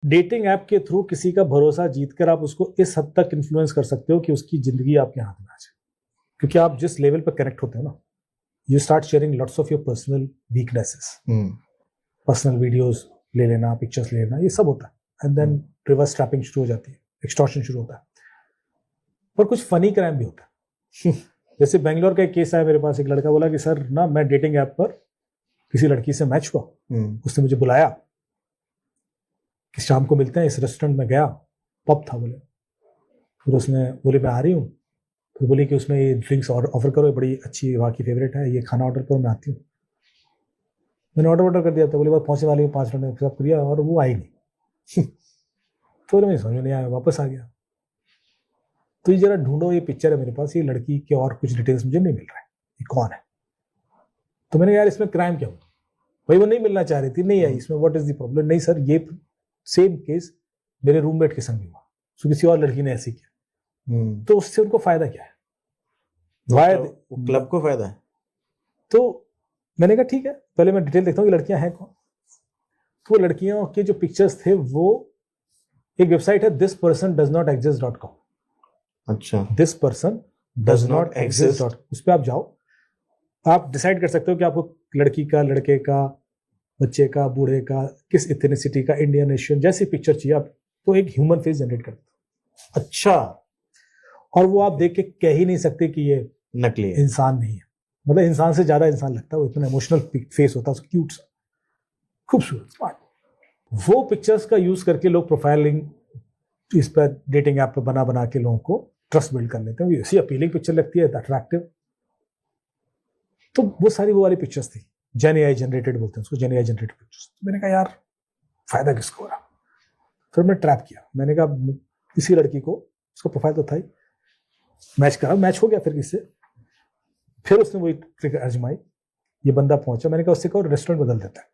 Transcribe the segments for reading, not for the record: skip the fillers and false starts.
Dating app के through किसी का भरोसा जीतकर आप उसको इस हद तक इन्फ्लुएंस कर सकते हो कि उसकी जिंदगी आपके हाथ में आ जाए, क्योंकि आप जिस लेवल पर कनेक्ट होते हो ना, you start sharing lots of your personal weaknesses, personal videos ले लेना, पिक्चर्स ले लेना, ये सब होता है। एंड देन रिवर्स ट्रैपिंग शुरू हो जाती है, एक्सटॉर्शन शुरू होता है। पर कुछ फनी क्राइम भी होता है। जैसे बेंगलोर का एक केस आया मेरे पास, एक लड़का बोला कि सर ना मैं डेटिंग ऐप पर किसी लड़की से मैच हुआ, उसने मुझे बुलाया कि शाम को मिलते हैं इस रेस्टोरेंट में, गया, पब था बोले, फिर उसने बोले मैं आ रही हूँ, फिर बोली कि उसमें ये ड्रिंक्स ऑर्डर करो, बड़ी अच्छी वहाँ की फेवरेट है, ये खाना ऑर्डर करो, मैं आती हूँ। मैंने ऑर्डर कर दिया था, बोले बात पहुँचने वाली हूँ 5 मिनट में, सब किया और वो आई नहीं। तो मुझे समझ में नहीं आया, वापस आ गया। तो ये जरा ढूंढो, ये पिक्चर है मेरे पास, ये लड़की के और कुछ डिटेल्स मुझे नहीं मिल रहा है, ये कौन है। तो मैंने कहा यार इसमें क्राइम क्या हुआ, भाई वो नहीं मिलना चाह रही थी, नहीं आई, इसमें व्हाट इज द प्रॉब्लम। नहीं सर, ये सेम केस मेरे रूममेट के संग भी हुआ, तो किसी और लड़की ने ऐसे किया। तो उससे उनको फायदा क्या है, क्लब को फायदा है। तो मैंने कहा ठीक है, पहले मैं डिटेल देखता हूँ कि लड़कियां हैं कौन। तो वो लड़कियों के जो पिक्चर्स थे, वो एक वेबसाइट है thispersondoesnoteexist.com। अच्छा, this person does not exist, उस पर आप जाओ, आप डिसाइड कर सकते हो कि आपको लड़की का, लड़के का, बच्चे का, बूढ़े का, किस इथनिसिटी का, इंडियन, एशियन, जैसी पिक्चर चाहिए आप, तो एक ह्यूमन फेस जनरेट कर दो। अच्छा, और वो आप देख के कह ही नहीं सकते कि ये नकली है, इंसान नहीं है। मतलब इंसान से ज्यादा इंसान लगता है, वो इतना इमोशनल फेस होता है उसका, क्यूट सा, खूबसूरत, स्मार्ट। वो पिक्चर्स का यूज करके लोग प्रोफाइलिंग इस पर डेटिंग ऐप पे बना बना के लोगों को ट्रस्ट बिल्ड कर लेते हैं। ऐसी अपीलिंग पिक्चर लगती है, अट्रैक्टिव। तो वो सारी वो वाली पिक्चर्स थी, जेन एआई जनरेटेड बोलते हैं उसको, जेन एआई जनरेटेड पिक्चर्स। मैंने कहा यार फायदा किसको हो रहा। फिर मैं ट्रैप किया, मैंने कहा किसी लड़की को, उसका प्रोफाइल तो था ही, मैच करा, मैच हो गया फिर किससे। फिर उसने वही ट्रिक आजमाई, ये बंदा पहुंचा, मैंने कहा उससे कहो रेस्टोरेंट बदल देता है।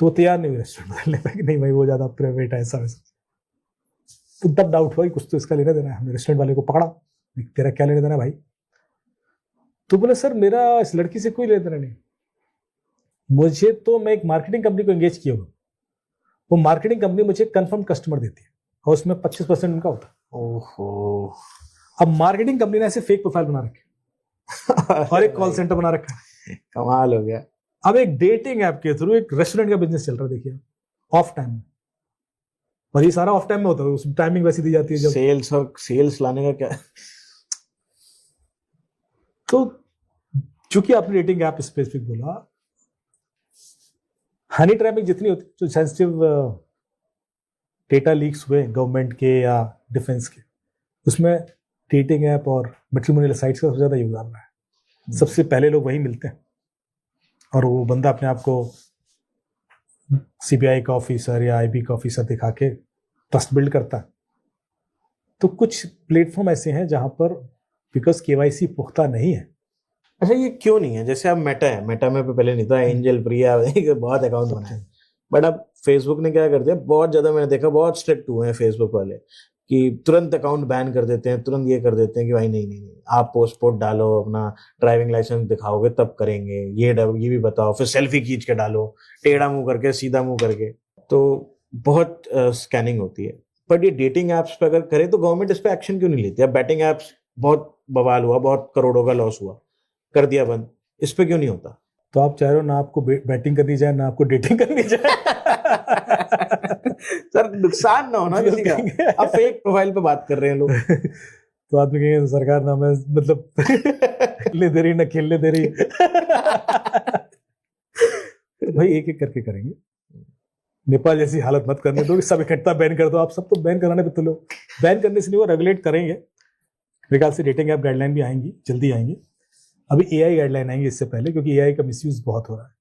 तो वो तैयार नहीं हुई रेस्टोरेंट बदलने पर, कि नहीं भाई वो ज्यादा प्राइवेट है, ऐसा वैसा। तो तब डाउट हुआ कि कुछ तो इसका लेना देना है। हमने रेस्टोरेंट वाले को पकड़ा, तेरा क्या लेना देना भाई। तो बोले सर मेरा इस लड़की से कोई लेना देना नहीं, मुझे तो, मैं एक मार्केटिंग कंपनी को एंगेज किया हुआ, वो मार्केटिंग कंपनी मुझे कंफर्म कस्टमर देती है और उसमें 25% उनका होता है। ओहो, अब मार्केटिंग कंपनी ने ऐसे फेक प्रोफाइल बना रखे और एक कॉल सेंटर बना रखा है, कमाल हो गया। अब एक डेटिंग ऐप के थ्रू एक रेस्टोरेंट का बिजनेस चल रहा है, देखिए ऑफ टाइम में। और ये सारा ऑफ टाइम में होता है, उसमें टाइमिंग वैसी दी जाती है जब सेल्स, और सेल्स लाने का क्या। तो चूंकि आपने डेटिंग ऐप स्पेसिफिक बोला, हनी ट्रैपिंग जितनी होती, जो सेंसिटिव डेटा लीक्स हुए गवर्नमेंट के या डिफेंस के, उसमें डेटिंग ऐप और मैट्रिमोनियल साइट्स का सबसे ज्यादा योगदान रहा है। सबसे पहले लोग वही मिलते हैं और वो बंदा अपने आप को सीबीआई का ऑफिसर या आईबी का ऑफिसर दिखा के ट्रस्ट बिल्ड करता है। तो कुछ प्लेटफॉर्म ऐसे हैं जहां पर बिकॉज केवाईसी पुख्ता नहीं है। अच्छा, ये क्यों नहीं है? जैसे अब मेटा है, मेटा में पहले नहीं था, एंजल, प्रिया, बहुत अकाउंट बनाए, बट अब फेसबुक ने क्या कर दिया, बहुत ज्यादा मैंने देखा, बहुत स्ट्रिक्ट हुए हैं फेसबुक वाले कि तुरंत अकाउंट बैन कर देते हैं, तुरंत ये कर देते हैं कि भाई नहीं नहीं नहीं, आप पोस्ट डालो, अपना ड्राइविंग लाइसेंस दिखाओगे तब करेंगे, ये भी बताओ, फिर सेल्फी खींच के डालो, टेढ़ा मुंह करके, सीधा मुंह करके, तो बहुत स्कैनिंग होती है। बट ये डेटिंग एप्स पे अगर करे तो गवर्नमेंट इस पे एक्शन क्यों नहीं लेती? अब बैटिंग एप्स बहुत बवाल हुआ, बहुत करोड़ों का लॉस हुआ, कर दिया बंद, इस पे क्यों नहीं होता? तो आप चाह रहे हो ना आपको बैटिंग करनी जाए ना आपको डेटिंग करनी जाए। सर नुकसान ना होना किसी का। अब फेक प्रोफाइल पे बात कर रहे हैं लोग। तो आदमी कहेंगे सरकार ना हमें मतलब खेलने दे रही ना खेलने दे रही। भाई एक एक करके करेंगे, नेपाल जैसी हालत मत करने दो कि सब इकट्ठा बैन कर दो। आप सब तो बैन कराने पे तो लो, बैन करने से नहीं, वो रेगुलेट करेंगे। मेरे ख्याल से डेटिंग ऐप गाइडलाइन भी आएंगी, जल्दी आएंगी। अभी एआई गाइडलाइन आएंगी इससे पहले, क्योंकि एआई का मिसयूज बहुत हो रहा है।